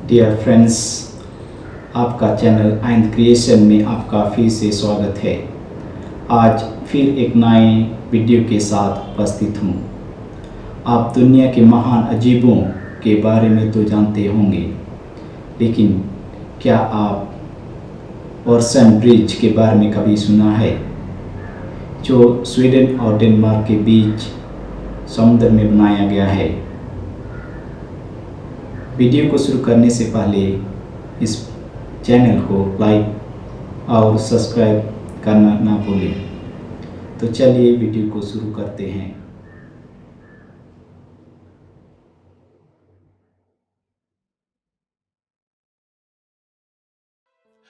Dear friends, आपका channel and creation में आपका फिर से स्वागत है। आज फिर एक नए वीडियो के साथ उपस्थित हूँ। आप दुनिया के महान अजीबों के बारे में तो जानते होंगे, लेकिन क्या आप ओरसन ब्रिज के बारे में कभी सुना है, जो स्वीडन और डेनमार्क के बीच समुद्र में बनाया गया है। वीडियो को शुरू करने से पहले इस चैनल को लाइक और सब्सक्राइब करना ना भूलें। तो चलिए वीडियो को शुरू करते हैं।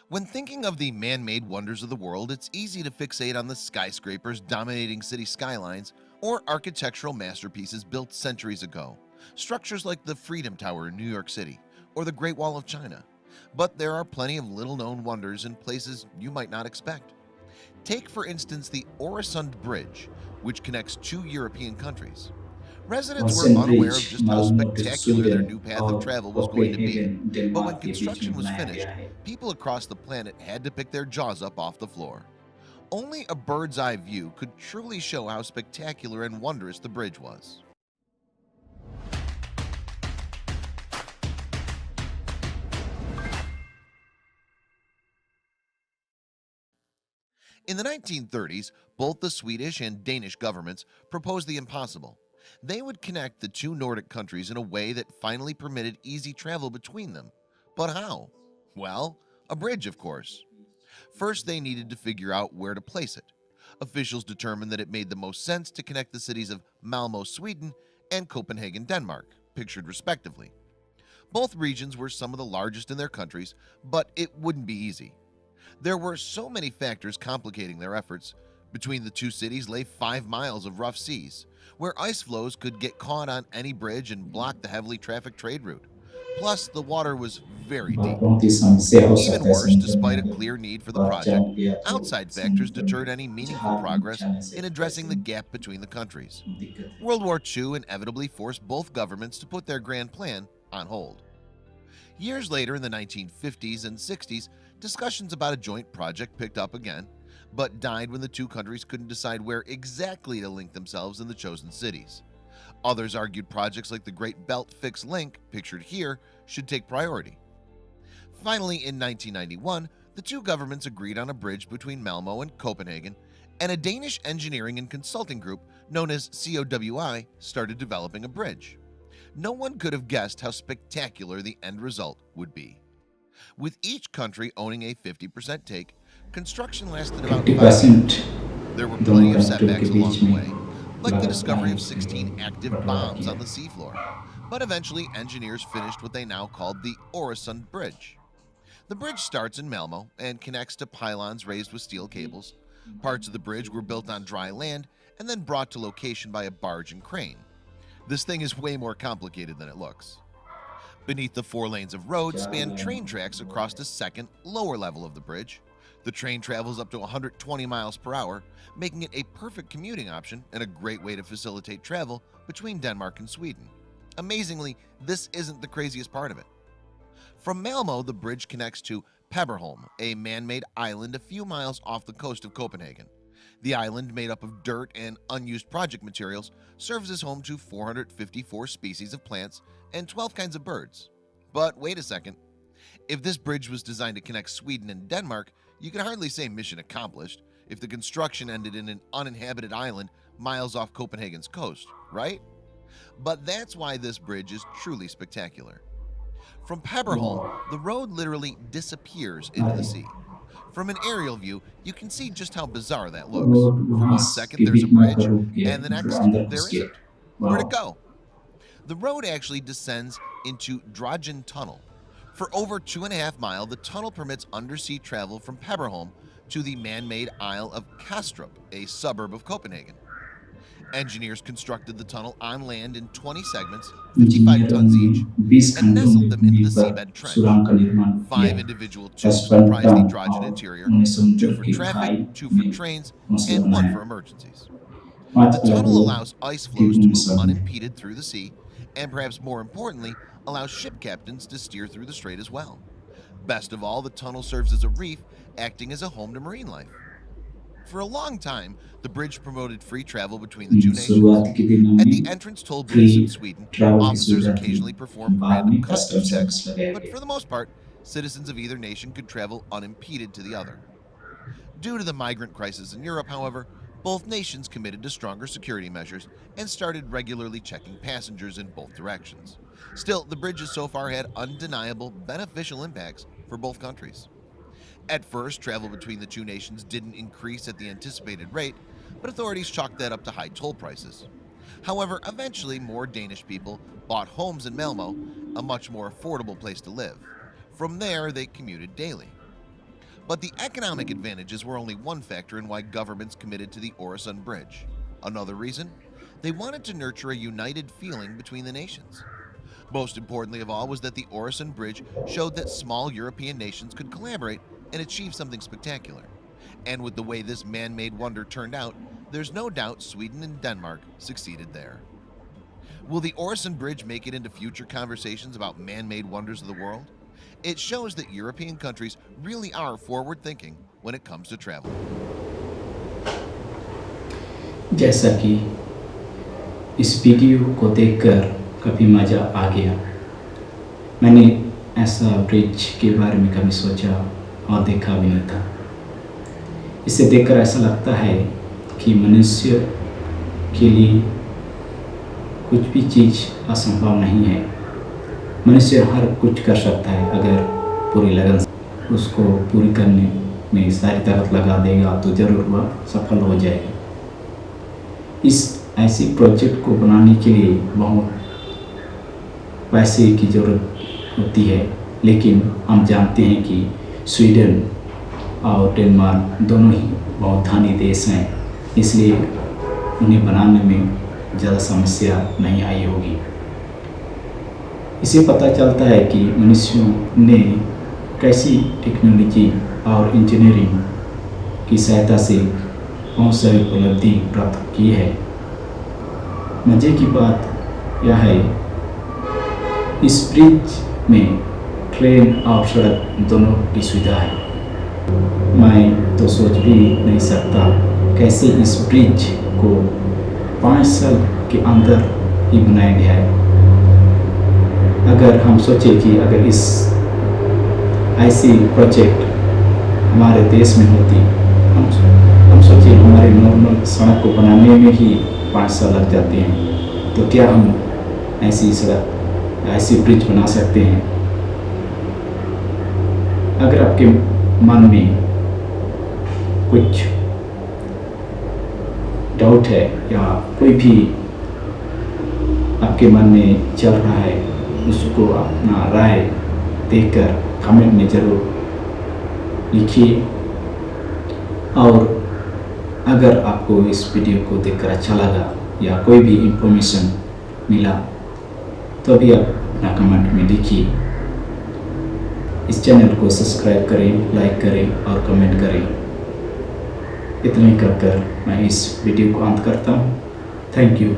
When thinking of the man-made wonders of the world, it's easy to fixate on the skyscrapers dominating city skylines or architectural masterpieces built centuries ago. Structures like the Freedom Tower in New York City or the Great Wall of China. But there are plenty of little-known wonders in places you might not expect. Take, for instance, the Oresund Bridge, which connects two European countries. Residents were Oresund unaware bridge of just how Malmo to spectacular their Sweden new path of और travel was going to be. Copenhagen But when Denmark के बीच construction में was बनाया finished, गया है। people across the planet had to pick their jaws up off the floor. Only a bird's eye view could truly show how spectacular and wondrous the bridge was. In the 1930s, both the Swedish and Danish governments proposed the impossible. They would connect the two Nordic countries in a way that finally permitted easy travel between them. But how? Well, a bridge, of course. First, they needed to figure out where to place it. Officials determined that it made the most sense to connect the cities of Malmö, Sweden, and Copenhagen, Denmark, pictured respectively. Both regions were some of the largest in their countries, but it wouldn't be easy. There were so many factors complicating their efforts. Between the two cities lay 5 miles of rough seas, where ice floes could get caught on any bridge and block the heavily trafficked trade route. Plus, the water was very deep. बहुत ही समस्या हो Even सकता है worse, समुद्र में despite a अगर clear need for the बात project, जाम गया तो outside factors समुद्र deterred में any meaningful जहाज progress जाने से in addressing कैसे the gap between the countries. दिक्कत है। World War II inevitably forced both governments to put their grand plan on hold. Years later, in the 1950s and 60s, discussions about a joint project picked up again, but died when the two countries couldn't decide where exactly to link themselves in the chosen cities. Others argued projects like the Great Belt Fix Link, pictured here, should take priority. Finally, in 1991, the two governments agreed on a bridge between Malmö and Copenhagen, and a Danish engineering and consulting group known as COWI started developing a bridge. No one could have guessed how spectacular the end result would be. With each country owning a 50% take, construction lasted about 5 years. 50% There were दोनों plenty of कंट्रियों के setbacks beach along the में way, like the लागत discovery of बनाने के 16 लिए active बंटवारा bombs किया। on the seafloor. But eventually, engineers finished what they now called the Oresund Bridge. The bridge starts in Malmö and connects to pylons raised with steel cables. Parts of the bridge were built on dry land and then brought to location by a barge and crane. This thing is way more complicated than it looks. Beneath the 4 lanes of road span train tracks across the second, lower level of the bridge. The train travels up to 120 miles per hour, making it a perfect commuting option and a great way to facilitate travel between Denmark and Sweden. Amazingly, this isn't the craziest part of it. From Malmö, the bridge connects to Pebberholm, a man-made island a few miles off the coast of Copenhagen. The island, made up of dirt and unused project materials, serves as home to 454 species of plants and 12 kinds of birds. But wait a second. If this bridge was designed to connect Sweden and Denmark, you could hardly say mission accomplished if the construction ended in an uninhabited island miles off Copenhagen's coast, right? But that's why this bridge is truly spectacular. From Pebberholm, the road literally disappears into the sea. From an aerial view, you can see just how bizarre that looks. For one second there's a bridge, and the next there isn't. Where'd it go? The road actually descends into Dragen Tunnel. For over 2.5 miles, the tunnel permits undersea travel from Pebberholm to the man-made Isle of Kastrup, a suburb of Copenhagen. Engineers constructed the tunnel on land in 20 segments, 55 tons each, and nestled them into the seabed trench. 5 individual tubes comprise the Dragen interior, 2 for traffic, 2 for trains, and 1 for emergencies. The tunnel allows ice flows to move unimpeded through the sea, and perhaps more importantly, allows ship captains to steer through the strait as well. Best of all, the tunnel serves as a reef, acting as a home to marine life. For a long time, the bridge promoted free travel between the two nations. शुरुआत के दिनों At the में entrance toll free booths in Sweden, travel की officers सुविधा थी, occasionally performed बाद random में custom customs checks, service लगाया but गया। for the most part, citizens of either nation could travel unimpeded to the other. Due to the migrant crisis in Europe, however, both nations committed to stronger security measures and started regularly checking passengers in both directions. Still, the bridge has so far had undeniable beneficial impacts for both countries. At first, travel between the two nations didn't increase at the anticipated rate, but authorities chalked that up to high toll prices. However, eventually more Danish people bought homes in Malmo, a much more affordable place to live. From there, they commuted daily. But the economic advantages were only one factor in why governments committed to the Oresund Bridge. Another reason? They wanted to nurture a united feeling between the nations. Most importantly of all was that the Oresund Bridge showed that small European nations could collaborate and achieve something spectacular. And with the way this man-made wonder turned out, there's no doubt Sweden and Denmark succeeded there. Will the Oresund Bridge make it into future conversations about man-made wonders of the world? It shows that European countries really are forward-thinking when it comes to travel. जैसा कि इस video को देखकर काफ़ी मज़ा आ गया। मैंने ऐसा ब्रिज के बारे में कभी सोचा और देखा भी नहीं था। इसे देखकर ऐसा लगता है कि मनुष्य के लिए कुछ भी चीज़ असंभव नहीं है। मनुष्य हर कुछ कर सकता है, अगर पूरी लगन से उसको पूरी करने में सारी ताकत लगा देगा तो ज़रूर वह सफल हो जाएगा। इस ऐसी प्रोजेक्ट को बनाने के लिए बहुत पैसे की ज़रूरत होती है, लेकिन हम जानते हैं कि स्वीडन और डेनमार्क दोनों ही बहुत धनी देश हैं, इसलिए उन्हें बनाने में ज़्यादा समस्या नहीं आई होगी। इसे पता चलता है कि मनुष्यों ने कैसी टेक्नोलॉजी और इंजीनियरिंग की सहायता से बहुत सारी उपलब्धि प्राप्त की है। मज़े की बात यह है, इस ब्रिज में ट्रेन और सड़क दोनों की सुविधा है। मैं तो सोच भी नहीं सकता कैसे इस ब्रिज को 5 साल के अंदर ही बनाया गया है। अगर हम सोचें कि अगर इस ऐसी प्रोजेक्ट हमारे देश में होती, हम सोचिए हमारे नॉर्मल सड़क को बनाने में ही 5 साल लग जाते हैं, तो क्या हम ऐसी सड़क ऐसी ब्रिज बना सकते हैं? अगर आपके मन में कुछ डाउट है या कोई भी आपके मन में चल रहा है, उसको अपना राय देकर कमेंट में ज़रूर लिखिए। और अगर आपको इस वीडियो को देखकर अच्छा लगा या कोई भी इंफॉर्मेशन मिला तो भी आप अपना कमेंट में लिखिए। इस चैनल को सब्सक्राइब करें, लाइक करें और कमेंट करें। इतना ही कर मैं इस वीडियो को अंत करता हूँ। Thank you.